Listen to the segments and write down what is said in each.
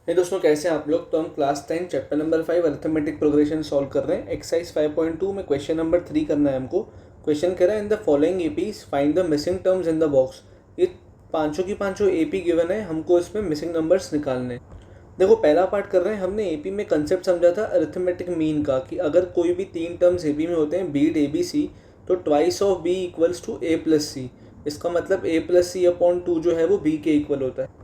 हे दोस्तों, कैसे हैं आप लोग। तो हम class 10 chapter number 5 arithmetic progression solve कर रहे हैं। एक्सरसाइज 5.2 में क्वेश्चन नंबर 3 करना है हमको। क्वेश्चन कह रहा है in the following APs find the missing terms in the box. ये पांचों की पांचों एपी गिवन है, हमको इसमें मिसिंग नंबर्स निकालने हैं। देखो, पहला पार्ट कर रहे हैं। हमने एपी में कंसेप्ट समझा था अरिथमेटिक मीन का, कि अगर कोई भी तीन टर्म्स एपी में होते हैं, बीट ए बी सी, तो twice of B equals to A plus C. इसका मतलब A plus C upon two जो है वो बी के इक्वल होता है।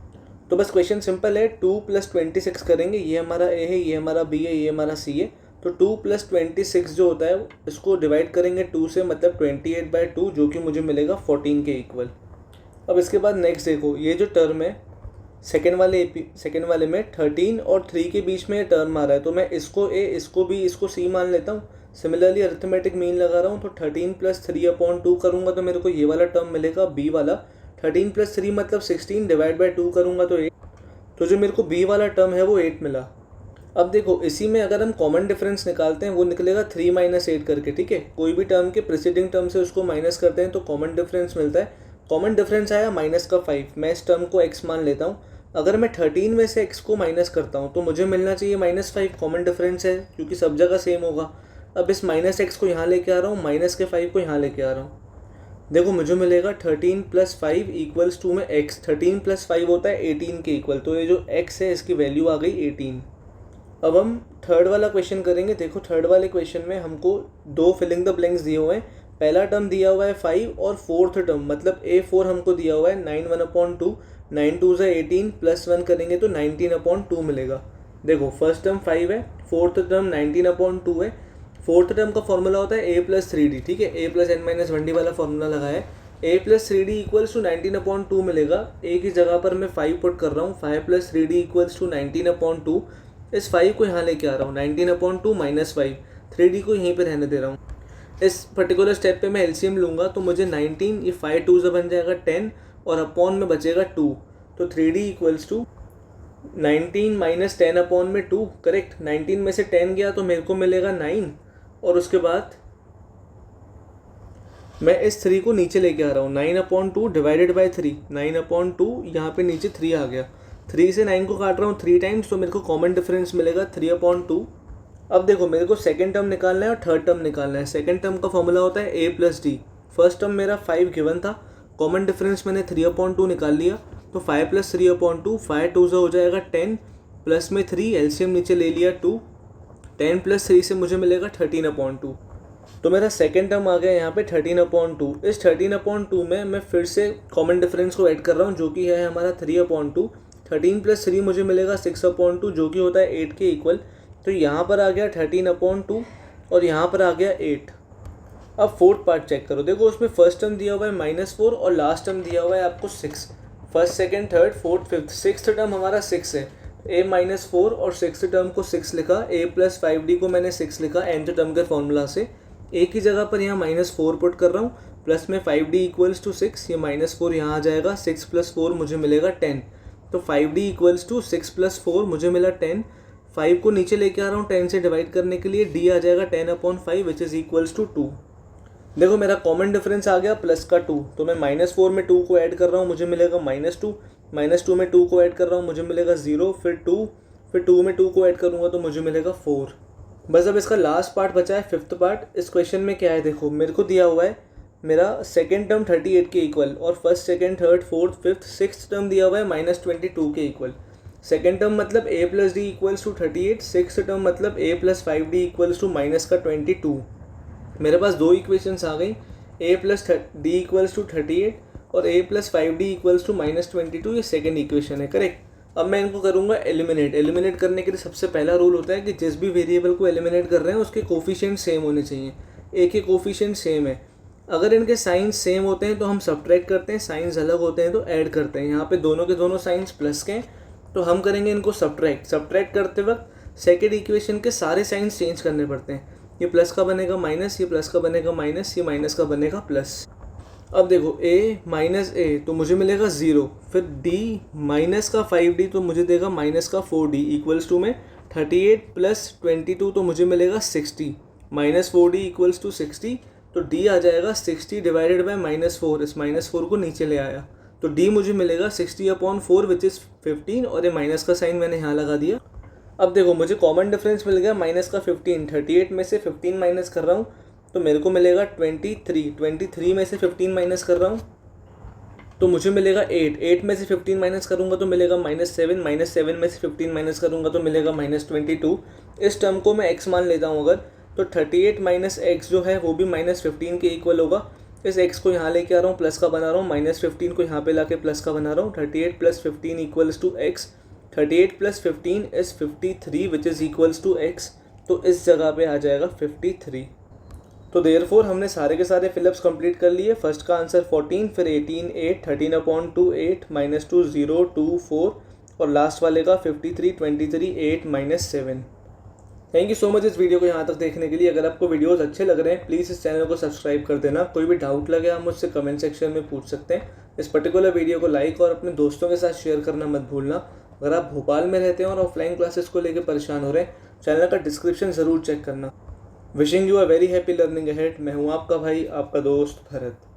तो बस क्वेश्चन सिंपल है, 2 + 26 करेंगे। ये हमारा ए है, ये हमारा बी है, ये हमारा सी है। तो 2 + 26 जो होता है इसको डिवाइड करेंगे 2 से, मतलब 28/2, जो कि मुझे मिलेगा 14 के इक्वल। अब इसके बाद नेक्स्ट देखो, ये जो टर्म है सेकेंड वाले में 13 और 3 के बीच में ये टर्म आ रहा है, तो मैं इसको ए, इसको बी, इसको सी मान लेता हूँ। सिमिलरली अरिथमेटिक मीन लगा रहा हूँ, तो 13 + 3/2 करूँगा तो मेरे को ये वाला टर्म मिलेगा बी वाला। 13 + 3 मतलब 16, डिवाइड बाई 2 करूँगा तो 8। तो जो मेरे को बी वाला टर्म है वो 8 मिला। अब देखो, इसी में अगर हम कॉमन डिफरेंस निकालते हैं वो निकलेगा 3 - 8 करके। ठीक है, कोई भी टर्म के प्रीसीडिंग टर्म से उसको माइनस करते हैं तो कॉमन डिफरेंस मिलता है। कॉमन डिफरेंस आया -5। मैं इस टर्म को x मान लेता हूँ। अगर मैं 13 में से x को माइनस करता हूँ तो मुझे मिलना चाहिए -5। कॉमन डिफरेंस है क्योंकि सब जगह सेम होगा। अब इस -x को यहाँ लेके आ रहा हूँ, -5 को यहाँ लेके आ रहा हूँ। देखो, मुझे मिलेगा 13 + 5 = में x। 13 + 5 होता है 18 के इक्वल। तो ये जो x है इसकी वैल्यू आ गई 18। अब हम थर्ड वाला क्वेश्चन करेंगे। देखो, थर्ड वाले क्वेश्चन में हमको दो फिलिंग द ब्लैंक्स दिए हुए हैं। पहला टर्म दिया हुआ है 5 और फोर्थ टर्म मतलब a4 हमको दिया हुआ है 9 1/2। 9 2 = 18, +1 करेंगे तो 19/2 मिलेगा। देखो, फर्स्ट टर्म 5 है, फोर्थ टर्म 19/2 है। फोर्थ टर्म का फॉर्मूला होता है a + 3d। ठीक है, a + n - 1d वाला फॉर्मूला लगाया है। a + 3d = 19/2 मिलेगा। a की जगह पर मैं 5 पुट कर रहा हूँ। 5 + 3d = 19/2। इस 5 को यहाँ लेके आ रहा हूँ, 19/2 - 5। 3d को यहीं पे रहने दे रहा हूँ। इस पर्टिकुलर स्टेप पे मैं एलसीएम लूँगा तो मुझे 19, ये 5 2 से बन जाएगा 10 और अपॉन में बचेगा 2। तो 3d = 19 - 10/2। करेक्ट, 19 में से 10 गया तो मेरे को मिलेगा 9। और उसके बाद मैं इस 3 को नीचे लेके आ रहा हूँ। 9/2 डिवाइडेड बाई 3, 9/2, यहाँ पे नीचे 3 आ गया। 3 से 9 को काट रहा हूँ 3 टाइम्स, तो मेरे को कॉमन डिफरेंस मिलेगा 3/2। अब देखो, मेरे को सेकंड टर्म निकालना है और थर्ड टर्म निकालना है। सेकंड टर्म का फॉर्मूला होता है a + d। फर्स्ट टर्म मेरा 5 गिवन था, कॉमन डिफरेंस मैंने 3/2 निकाल लिया। तो 5 + 3/2, 5 2 से हो जाएगा 10, प्लस में 3, एलसीएम नीचे ले लिया 2। 10 + 3 से मुझे मिलेगा 13/2। तो मेरा सेकेंड टर्म आ गया यहाँ पे 13/2। इस 13/2 में मैं फिर से कॉमन डिफरेंस को ऐड कर रहा हूँ, जो कि है हमारा 3/2। 13 + 3 मुझे मिलेगा 6/2, जो कि होता है 8 के इक्वल। तो यहाँ पर आ गया 13/2 और यहाँ पर आ गया 8। अब फोर्थ पार्ट चेक करो। देखो, उसमें फर्स्ट टर्म दिया हुआ है -4 और लास्ट टर्म दिया हुआ है आपको 6। First, second, third, fourth, fifth, sixth term हमारा 6 है। a - 4 और सिक्स्थ टर्म को 6 लिखा। a + 5d को मैंने 6 लिखा nth टर्म के फॉर्मूला से। a की जगह पर यहाँ -4 पुट कर रहा हूँ, प्लस में 5d = 6। ये -4 यहाँ आ जाएगा, 6 + 4 मुझे मिलेगा 10। तो 5d = 6 + 4 मुझे मिला 10। 5 को नीचे लेके आ रहा हूँ 10 से डिवाइड करने के लिए, d आ जाएगा 10/5 विच इज़ इक्वल्स टू 2। देखो, मेरा कॉमन डिफरेंस आ गया प्लस का 2। तो मैं -4 में 2 को ऐड कर रहा हूँ, मुझे मिलेगा -2। -2 में 2 को ऐड कर रहा हूँ, मुझे मिलेगा 0। फिर 2, फिर 2 में 2 को ऐड करूँगा तो मुझे मिलेगा 4। बस अब इसका लास्ट पार्ट बचा है, फिफ्थ पार्ट। इस क्वेश्चन में क्या है, देखो, मेरे को दिया हुआ है मेरा सेकेंड टर्म 38 के इक्वल और first, second, third, fourth, fifth, sixth term दिया हुआ है -22 के इक्वल। सेकेंड टर्म मतलब a + d = 38। सिक्स्थ टर्म मतलब a + 5d = -22। मेरे पास दो इक्वेशंस आ गई, a + d = 38 और a + 5d = -22। ये सेकेंड इक्वेशन है, करेक्ट। अब मैं इनको करूँगा एलिमिनेट। एलिमिनेट करने के लिए सबसे पहला रूल होता है कि जिस भी वेरिएबल को एलिमिनेट कर रहे हैं उसके कोफिशिएंट सेम होने चाहिए। a के कोफिशिएंट सेम है। अगर इनके साइंस सेम होते हैं तो हम सब्ट्रैक्ट करते हैं, साइंस अलग होते हैं तो ऐड करते हैं। यहाँ पे दोनों के दोनों साइंस प्लस के हैं तो हम करेंगे इनको सब्ट्रैक्ट करते वक्त सेकेंड इक्वेशन के सारे साइंस चेंज करने पड़ते हैं। ये प्लस का बनेगा माइनस, ये प्लस का बनेगा माइनस, ये माइनस का बनेगा प्लस। अब देखो, a - a तो मुझे मिलेगा 0। फिर d - 5d तो मुझे देगा -4d = में 38 + 22 तो मुझे मिलेगा 60। -4d = 60, तो d आ जाएगा 60 डिवाइडेड बाई -4। इस -4 को नीचे ले आया तो डी मुझे मिलेगा 60/4 विच इज़ 15 और ये माइनस का साइन मैंने यहाँ लगा दिया। अब देखो मुझे कॉमन डिफरेंस मिल गया माइनस का 15, 38 में से 15 माइनस कर रहा हूँ तो मेरे को मिलेगा 23 में से 15 माइनस कर रहा हूँ तो मुझे मिलेगा 8 में से 15 माइनस करूँगा तो मिलेगा -7 में से 15 माइनस करूँगा तो मिलेगा -22। इस टर्म को मैं x मान लेता हूँ अगर, तो 38 माइनस एक्स जो है वो भी -15 के इक्वल होगा। इस x को यहाँ लेके आ रहा हूँ, प्लस का बना रहा हूँ, -15 को यहाँ पे लाके प्लस का बना रहा हूँ। 38 + 15 equals to x, 38 + 15 is 53 which is equals to x। तो इस जगह पे आ जाएगा 53। तो देयरफॉर हमने सारे के सारे फिलअप्स कंप्लीट कर लिए। फर्स्ट का आंसर 14, फिर 18, 8, 13/2 8, -2 0 2 4 और लास्ट वाले का 53 23 8 -7। थैंक यू सो मच इस वीडियो को यहाँ तक देखने के लिए। अगर आपको वीडियोस अच्छे लग रहे हैं प्लीज़ इस चैनल को सब्सक्राइब कर देना। कोई भी डाउट लगे आप मुझसे कमेंट सेक्शन में पूछ सकते हैं। इस पर्टिकुलर वीडियो को लाइक और अपने दोस्तों के साथ शेयर करना मत भूलना। अगर आप भोपाल में रहते हैं और ऑफलाइन क्लासेस को लेकर परेशान हो रहे हैं, चैनल का डिस्क्रिप्शन ज़रूर चेक करना। Wishing you a very happy learning ahead. मैं हूँ आपका भाई, आपका दोस्त भरत।